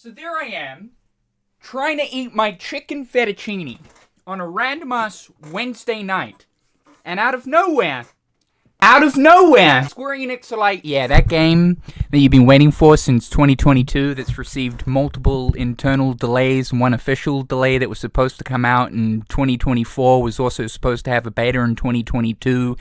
So there I am, trying to eat my chicken fettuccine on a random ass Wednesday night. And out of nowhere, Square Enix are like, yeah, that game that you've been waiting for since 2022 that's received multiple internal delays and one official delay that was supposed to come out in 2024 was also supposed to have a beta in 2022.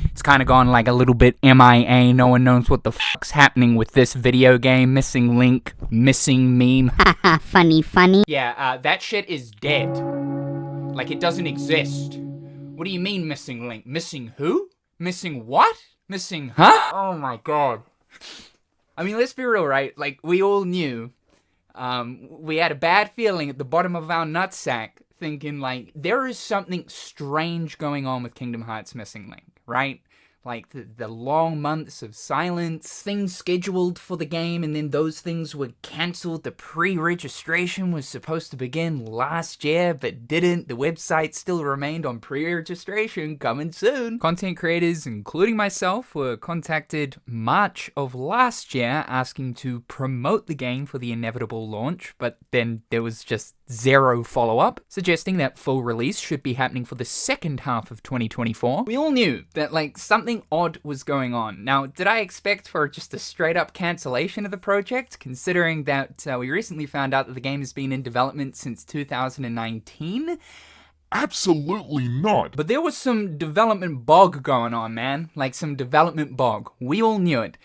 It's kind of gone like a little bit MIA. No one knows what the fuck's happening with this video game. Missing link, missing meme. Haha, funny. Yeah, that shit is dead. Like it doesn't exist. What do you mean missing link? Missing who? Missing what? Missing huh? Oh my god. I mean, let's be real, right? Like, we all knew. We had a bad feeling at the bottom of our nutsack, thinking, like, there is something strange going on with Kingdom Hearts Missing Link, right? Like, the long months of silence, things scheduled for the game, and then those things were cancelled. The pre-registration was supposed to begin last year, but didn't. The website still remained on pre-registration, coming soon. Content creators, including myself, were contacted March of last year asking to promote the game for the inevitable launch, but then there was just zero follow-up, suggesting that full release should be happening for the second half of 2024. We all knew that, like, something odd was going on. Now, did I expect for just a straight-up cancellation of the project, considering that we recently found out that the game has been in development since 2019? Absolutely not. But there was some development bog going on, man. Like, some development bog. We all knew it.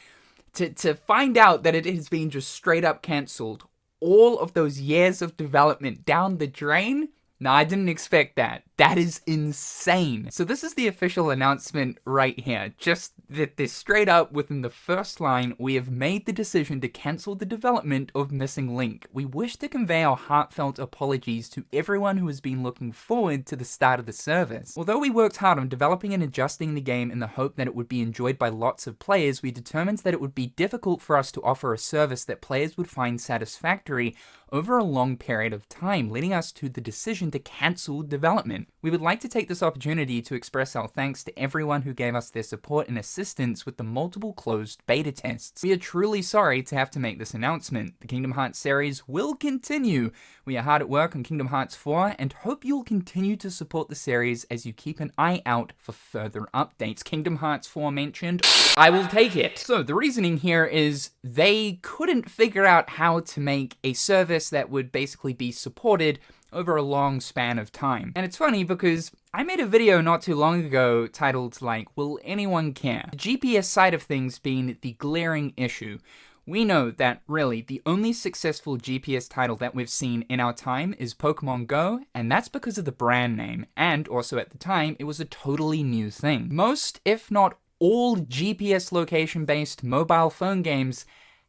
To find out that it has been just straight-up cancelled, all of those years of development down the drain? No, I didn't expect that. That is insane. So this is the official announcement right here. Just that this straight up within the first line, we have made the decision to cancel the development of Missing Link. We wish to convey our heartfelt apologies to everyone who has been looking forward to the start of the service. Although we worked hard on developing and adjusting the game in the hope that it would be enjoyed by lots of players, we determined that it would be difficult for us to offer a service that players would find satisfactory over a long period of time, leading us to the decision to cancel development. We would like to take this opportunity to express our thanks to everyone who gave us their support and assistance with the multiple closed beta tests. We are truly sorry to have to make this announcement. The Kingdom Hearts series will continue. We are hard at work on Kingdom Hearts 4 and hope you'll continue to support the series as you keep an eye out for further updates. Kingdom Hearts 4 mentioned, I will take it. So the reasoning here is they couldn't figure out how to make a service that would basically be supported over a long span of time. And it's funny because I made a video not too long ago titled, like, will anyone care? The GPS side of things being the glaring issue. We know that, really, the only successful GPS title that we've seen in our time is Pokemon Go, and that's because of the brand name, and also at the time, it was a totally new thing. Most, if not all, GPS location-based mobile phone games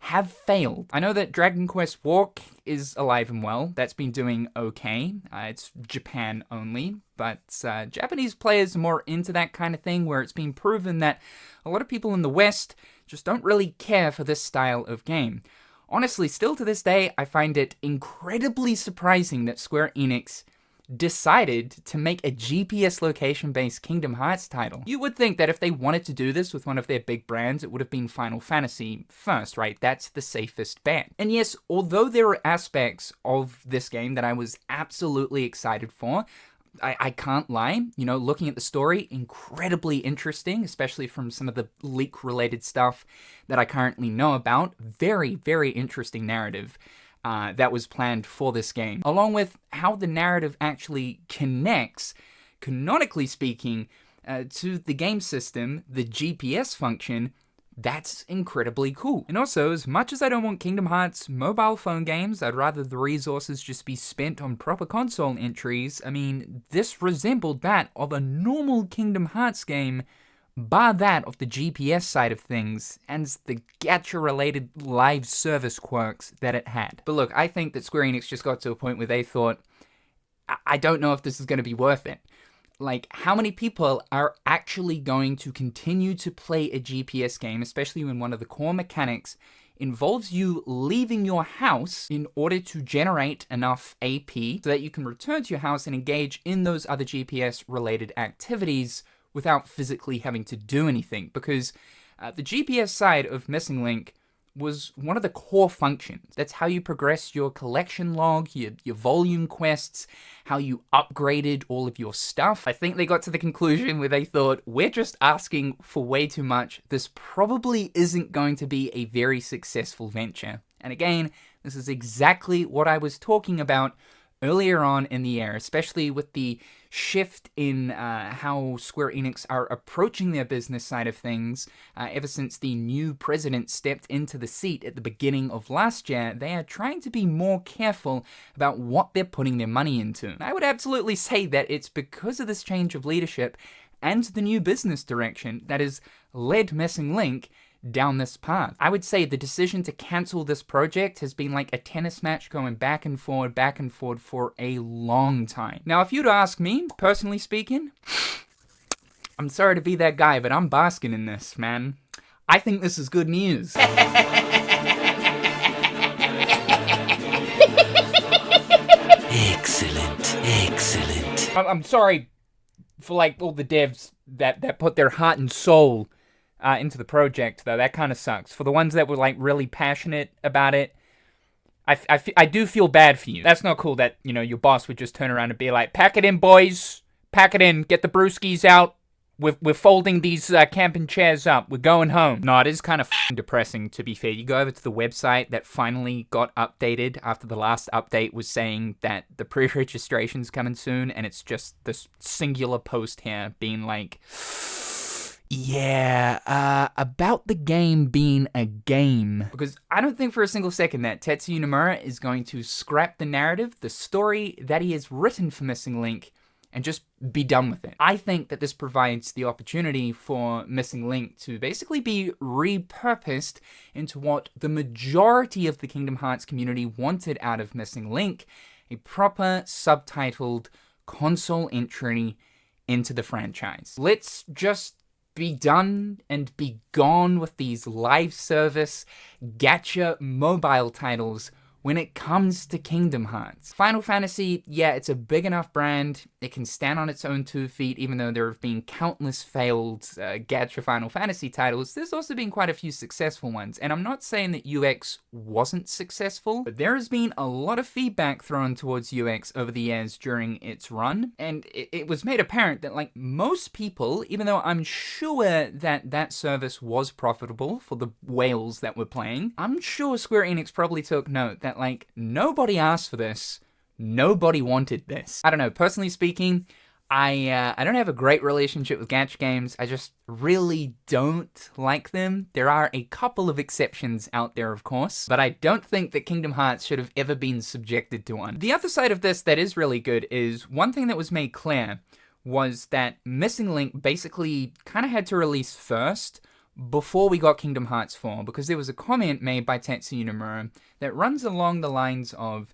have failed. I know that Dragon Quest Walk is alive and well. That's been doing okay. It's Japan only, but Japanese players are more into that kind of thing, where it's been proven that a lot of people in the West just don't really care for this style of game. Honestly, still to this day, I find it incredibly surprising that Square Enix decided to make a GPS location-based Kingdom Hearts title. You would think that if they wanted to do this with one of their big brands, it would have been Final Fantasy first, right? That's the safest bet. And yes, although there are aspects of this game that I was absolutely excited for, I can't lie, you know, looking at the story, incredibly interesting, especially from some of the leak-related stuff that I currently know about. Very, very interesting narrative that was planned for this game, along with how the narrative actually connects, canonically speaking, to the game system, the GPS function. That's incredibly cool. And also, as much as I don't want Kingdom Hearts mobile phone games, I'd rather the resources just be spent on proper console entries. I mean, this resembled that of a normal Kingdom Hearts game, bar that of the GPS side of things, and the gacha-related live service quirks that it had. But look, I think that Square Enix just got to a point where they thought, I don't know if this is going to be worth it. Like, how many people are actually going to continue to play a GPS game, especially when one of the core mechanics involves you leaving your house in order to generate enough AP so that you can return to your house and engage in those other GPS-related activities without physically having to do anything? Because the GPS side of Missing Link was one of the core functions. That's how you progress your collection log, your volume quests, how you upgraded all of your stuff. I think they got to the conclusion where they thought, we're just asking for way too much. This probably isn't going to be a very successful venture. And again, this is exactly what I was talking about earlier on in the year, especially with the shift in how Square Enix are approaching their business side of things. Ever since the new president stepped into the seat at the beginning of last year, they are trying to be more careful about what they're putting their money into. I would absolutely say that it's because of this change of leadership and the new business direction that has led Missing Link down this path. I would say the decision to cancel this project has been like a tennis match going back and forward for a long time. Now, if you'd ask me, personally speaking, I'm sorry to be that guy, but I'm basking in this, man. I think this is good news. Excellent. I'm sorry for like all the devs that put their heart and soul into the project, though. That kind of sucks. For the ones that were like really passionate about it, I do feel bad for you. That's not cool that, you know, your boss would just turn around and be like, pack it in, boys. Pack it in. Get the brewskis out. We're folding these camping chairs up. We're going home. No, it is kind of depressing, to be fair. You go over to the website that finally got updated after the last update was saying that the pre-registration's coming soon, and it's just this singular post here being like, yeah, about the game being a game. Because I don't think for a single second that Tetsuya Nomura is going to scrap the narrative, the story that he has written for Missing Link, and just be done with it. I think that this provides the opportunity for Missing Link to basically be repurposed into what the majority of the Kingdom Hearts community wanted out of Missing Link, a proper subtitled console entry into the franchise. Let's just be done and be gone with these live service gacha mobile titles when it comes to Kingdom Hearts. Final Fantasy, yeah, it's a big enough brand. It can stand on its own 2 feet, even though there have been countless failed gacha Final Fantasy titles. There's also been quite a few successful ones. And I'm not saying that UX wasn't successful, but there has been a lot of feedback thrown towards UX over the years during its run. And it was made apparent that, like, most people, even though I'm sure that that service was profitable for the whales that were playing, I'm sure Square Enix probably took note that, like, nobody asked for this. Nobody wanted this. I don't know, personally speaking, I don't have a great relationship with gacha games. I just really don't like them. There are a couple of exceptions out there, of course, but I don't think that Kingdom Hearts should have ever been subjected to one. The other side of this that is really good is one thing that was made clear was that Missing Link basically kind of had to release first before we got Kingdom Hearts 4, because there was a comment made by Tetsuya Nomura that runs along the lines of,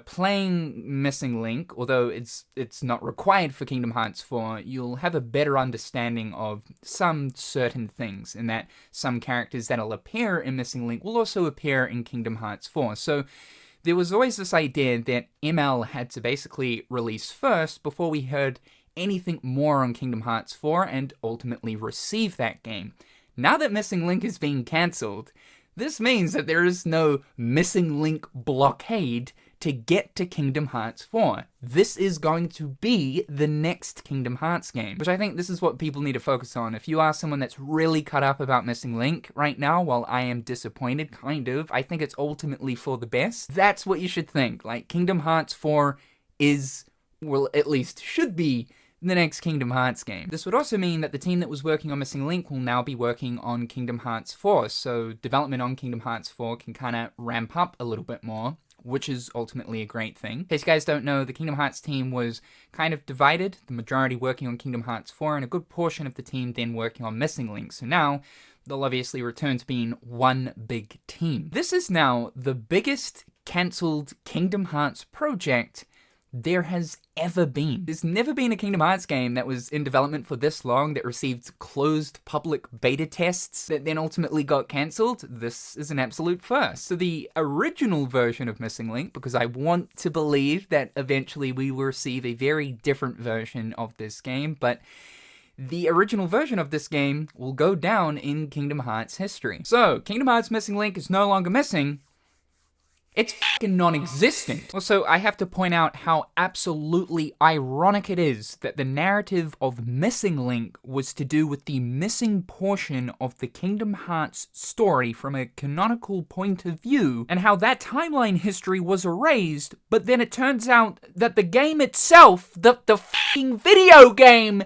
playing Missing Link, although it's not required for Kingdom Hearts 4, you'll have a better understanding of some certain things, in that some characters that'll appear in Missing Link will also appear in Kingdom Hearts 4. So there was always this idea that ML had to basically release first before we heard anything more on Kingdom Hearts 4 and ultimately receive that game. Now that Missing Link is being cancelled, this means that there is no Missing Link blockade to get to Kingdom Hearts 4. This is going to be the next Kingdom Hearts game, which I think this is what people need to focus on. If you are someone that's really cut up about Missing Link right now, while I am disappointed, kind of, I think it's ultimately for the best. That's what you should think. Like, Kingdom Hearts 4 is, well, at least should be the next Kingdom Hearts game. This would also mean that the team that was working on Missing Link will now be working on Kingdom Hearts 4, so development on Kingdom Hearts 4 can kind of ramp up a little bit more, which is ultimately a great thing. In case you guys don't know, the Kingdom Hearts team was kind of divided, the majority working on Kingdom Hearts 4, and a good portion of the team then working on Missing Link, so now they'll obviously return to being one big team. This is now the biggest cancelled Kingdom Hearts project there has ever been. There's never been a Kingdom Hearts game that was in development for this long that received closed public beta tests that then ultimately got cancelled. This is an absolute first. So the original version of Missing Link, because I want to believe that eventually we will receive a very different version of this game, but the original version of this game will go down in Kingdom Hearts history. So, Kingdom Hearts Missing Link is no longer missing. It's fucking non-existent. Also, I have to point out how absolutely ironic it is that the narrative of Missing Link was to do with the missing portion of the Kingdom Hearts story from a canonical point of view, and how that timeline history was erased, but then it turns out that the game itself, the fucking video game,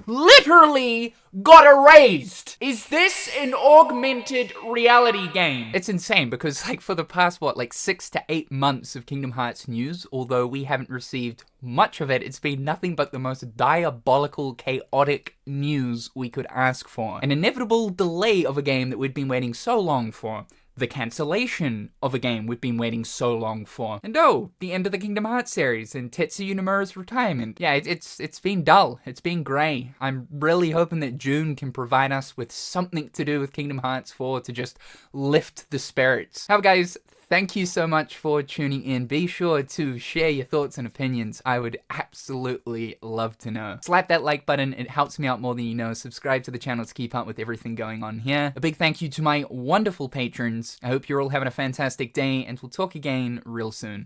literally got erased. Is this an augmented reality game? It's insane because like for the past 6 to 8 months of Kingdom Hearts news, although we haven't received much of it, it's been nothing but the most diabolical, chaotic news we could ask for. An inevitable delay of a game that we'd been waiting so long for. The cancellation of a game we've been waiting so long for. And the end of the Kingdom Hearts series and Tetsuya Nomura's retirement. Yeah, it's been dull. It's been grey. I'm really hoping that June can provide us with something to do with Kingdom Hearts 4 to just lift the spirits. However, guys, thank you so much for tuning in. Be sure to share your thoughts and opinions. I would absolutely love to know. Slap that like button. It helps me out more than you know. Subscribe to the channel to keep up with everything going on here. A big thank you to my wonderful patrons. I hope you're all having a fantastic day, and we'll talk again real soon.